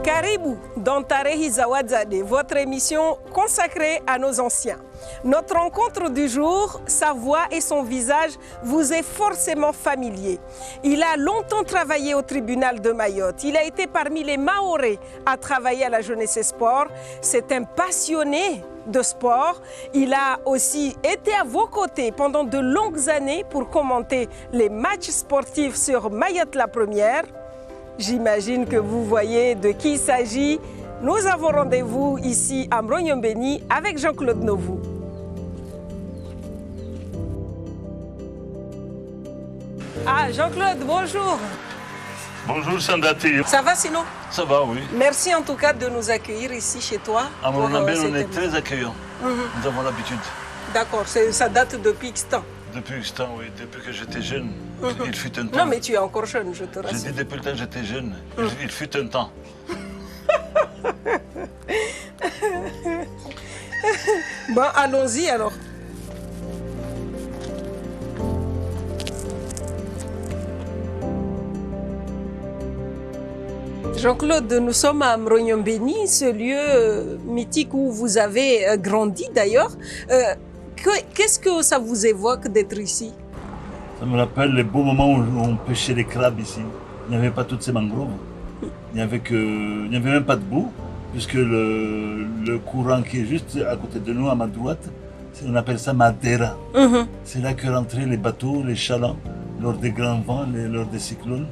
Karibu dans Tarehe za Wazade, votre émission consacrée à nos anciens. Notre rencontre du jour, sa voix et son visage vous est forcément familier. Il a longtemps travaillé au tribunal de Mayotte. Il a été parmi les Maorés à travailler à la jeunesse et sport. C'est un passionné de sport. Il a aussi été à vos côtés pendant de longues années pour commenter les matchs sportifs sur Mayotte la Première. J'imagine que vous voyez de qui il s'agit. Nous avons rendez-vous ici à Mronyombeni avec Jean-Claude Novou. Ah, Jean-Claude, bonjour. Bonjour Sandati. Ça va sinon? Ça va, oui. Merci en tout cas de nous accueillir ici chez toi. À Mronyombeni, on est très accueillants. Nous avons l'habitude. D'accord, ça date depuis X temps? Depuis ce temps, oui. Depuis que j'étais jeune. Il fut un temps. Non, mais tu es encore jeune, je te rassure. J'ai dit depuis le temps que j'étais jeune. Il fut un temps. Bon, allons-y alors. Jean-Claude, nous sommes à Mronyombeni, ce lieu mythique où vous avez grandi d'ailleurs. Qu'est-ce que ça vous évoque d'être ici? Ça me rappelle les beaux moments où on pêchait les crabes ici. Il n'y avait pas toutes ces mangroves. Il n'y avait même pas de boue, puisque le courant qui est juste à côté de nous, à ma droite, on appelle ça Madeira. C'est là que rentraient les bateaux, les chalands, lors des grands vents, lors des cyclones.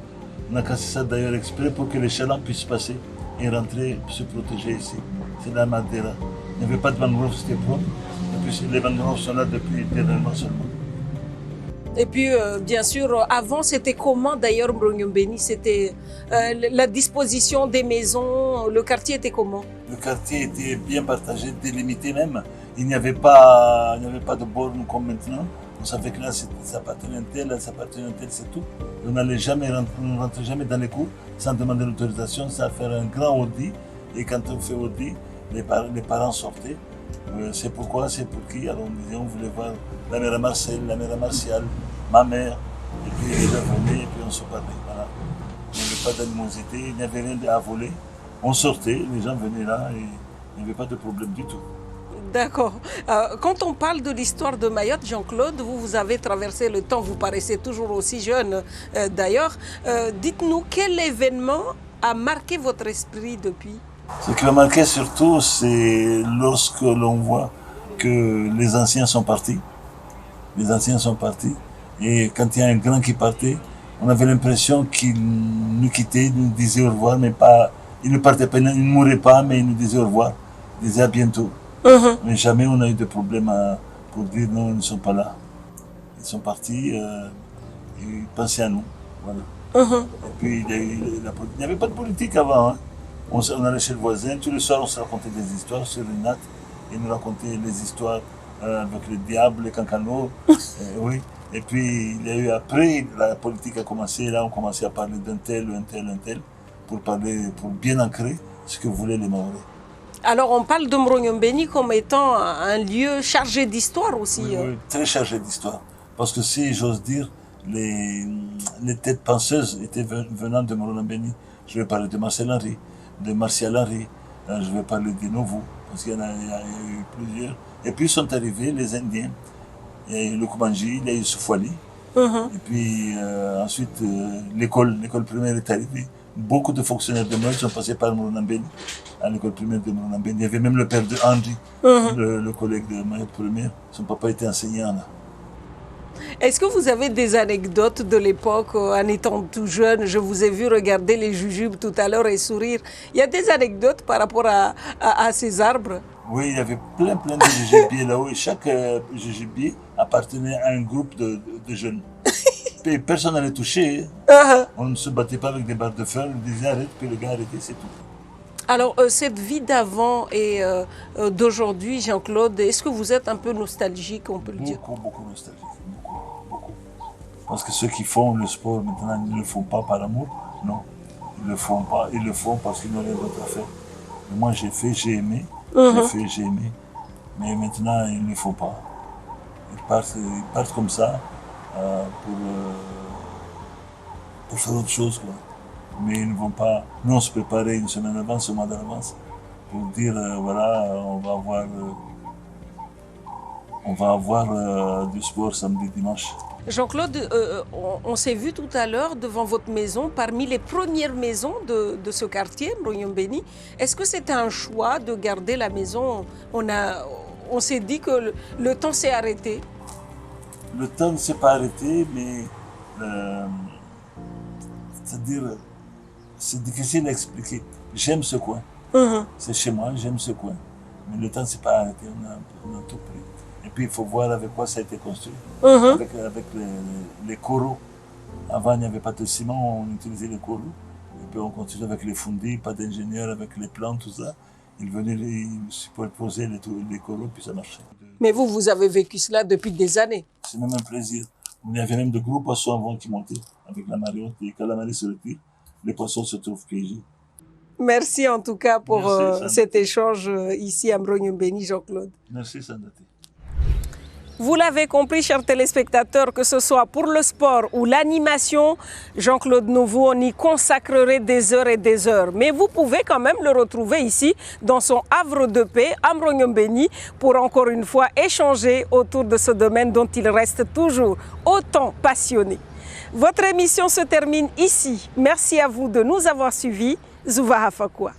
On a cassé ça d'ailleurs exprès pour que les chalands puissent passer et rentrer, se protéger ici. C'est la Madeira. Il n'y avait pas de mangroves, c'était propre. Et puis les mangroves sont là depuis éternellement seulement. Et puis, bien sûr, avant, c'était comment d'ailleurs Mronyombeni? C'était la disposition des maisons, le quartier était comment? Le quartier était bien partagé, délimité même. Il n'y avait pas de bornes comme maintenant. On savait que là, ça appartenait à tel, ça appartenait à tel, c'est tout. On ne rentrait jamais dans les cours sans demander l'autorisation, sans faire un grand audit. Et quand on fait audit, les parents sortaient. C'est pourquoi, c'est pour qui? Alors on disait, on voulait voir la mère Marcel, la mère Martial, ma mère. Et puis les gens venaient et puis on se parlait. Voilà. Il n'y avait pas d'animosité, il n'y avait rien à voler. On sortait, les gens venaient là et il n'y avait pas de problème du tout. D'accord. Quand on parle de l'histoire de Mayotte, Jean-Claude, vous avez traversé le temps, vous paraissez toujours aussi jeune d'ailleurs. Dites-nous, quel événement a marqué votre esprit depuis? Ce qui m'a marqué surtout, c'est lorsque l'on voit que les anciens sont partis. Les anciens sont partis. Et quand il y a un grand qui partait, on avait l'impression qu'il nous quittait, nous disait au revoir, mais pas. Il ne partait pas, il ne mourait pas, mais il nous disait au revoir. Il disait à bientôt. Mais jamais on a eu de problème pour dire non, ils ne sont pas là. Ils sont partis, ils pensaient à nous. Voilà. Et puis il n'y avait pas de politique avant. Hein. On allait chez le voisin, tous les soirs on se racontait des histoires sur une natte. Il nous racontait les histoires avec le diable, les cancanots. Oui. Et puis il y a eu après, la politique a commencé, là on commençait à parler d'un tel, un tel, un tel, pour bien ancrer ce que voulaient les Maoris. Alors on parle de Mronyombeni comme étant un lieu chargé d'histoire aussi. Oui, très chargé d'histoire. Parce que si j'ose dire, les têtes penseuses étaient venant de Mronyombeni. Je vais parler de Marcel Henry, de Martial Henry, je vais parler de Novou, parce qu'il y a eu plusieurs. Et puis sont arrivés les Indiens. Il y a eu le Kumanji, il y a eu Soufouali. Et puis ensuite, l'école primaire est arrivée. Beaucoup de fonctionnaires de Mayotte sont passés par Mronyombeni, à l'école primaire de Mronyombeni. Il y avait même le père de Henry, le collègue de Mayotte première. Son papa était enseignant là. Est-ce que vous avez des anecdotes de l'époque, en étant tout jeune? Je vous ai vu regarder les jujubes tout à l'heure et sourire. Il y a des anecdotes par rapport à ces arbres? Oui, il y avait plein de jujubiers là-haut. Et chaque jujubier appartenait à un groupe de jeunes. Et personne n'allait toucher. On ne se battait pas avec des barres de fer. On disait arrête, puis le gars arrêtait, c'est tout. Alors, cette vie d'avant et d'aujourd'hui, Jean-Claude, est-ce que vous êtes un peu nostalgique, on peut le dire? Beaucoup nostalgique. Beaucoup. Parce que ceux qui font le sport maintenant, ils ne le font pas par amour. Non, ils ne le font pas. Ils le font parce qu'ils n'ont rien d'autre à faire. Et moi, j'ai fait, j'ai aimé. J'ai aimé. Mais maintenant, ils ne le font pas. Ils partent comme ça pour faire autre chose, quoi. mais ils ne vont pas nous se préparer une semaine d'avance, un mois d'avance, pour dire voilà, on va avoir du sport samedi, dimanche. Jean-Claude, on s'est vu tout à l'heure devant votre maison, parmi les premières maisons de ce quartier, Mbrogniombeni. Est-ce que c'était un choix de garder la maison? On s'est dit que le temps s'est arrêté. Le temps ne s'est pas arrêté, mais c'est-à-dire, c'est difficile à expliquer. J'aime ce coin. C'est chez moi, j'aime ce coin. Mais le temps ne s'est pas arrêté, on a tout pris. Et puis il faut voir avec quoi ça a été construit. Avec les coraux. Avant, il n'y avait pas de ciment, on utilisait les coraux. Et puis on continue avec les fondis, pas d'ingénieurs, avec les plans, tout ça. Ils venaient superposer les coraux, puis ça marchait. Mais vous avez vécu cela depuis des années. C'est même un plaisir. Il y avait même de gros poissons avant qui montaient avec la marée haute. Et quand la marée se retire, les poissons se trouvent piégés. Merci en tout cas pour cet échange ici à Mbrogniombeni, Jean-Claude. Merci Sandati. Vous l'avez compris, chers téléspectateurs, que ce soit pour le sport ou l'animation, Jean-Claude Nouveau y consacrerait des heures et des heures. Mais vous pouvez quand même le retrouver ici, dans son havre de paix, à Mbrogniombeni, pour encore une fois échanger autour de ce domaine dont il reste toujours autant passionné. Votre émission se termine ici. Merci à vous de nous avoir suivis. Zuva Hafakwa.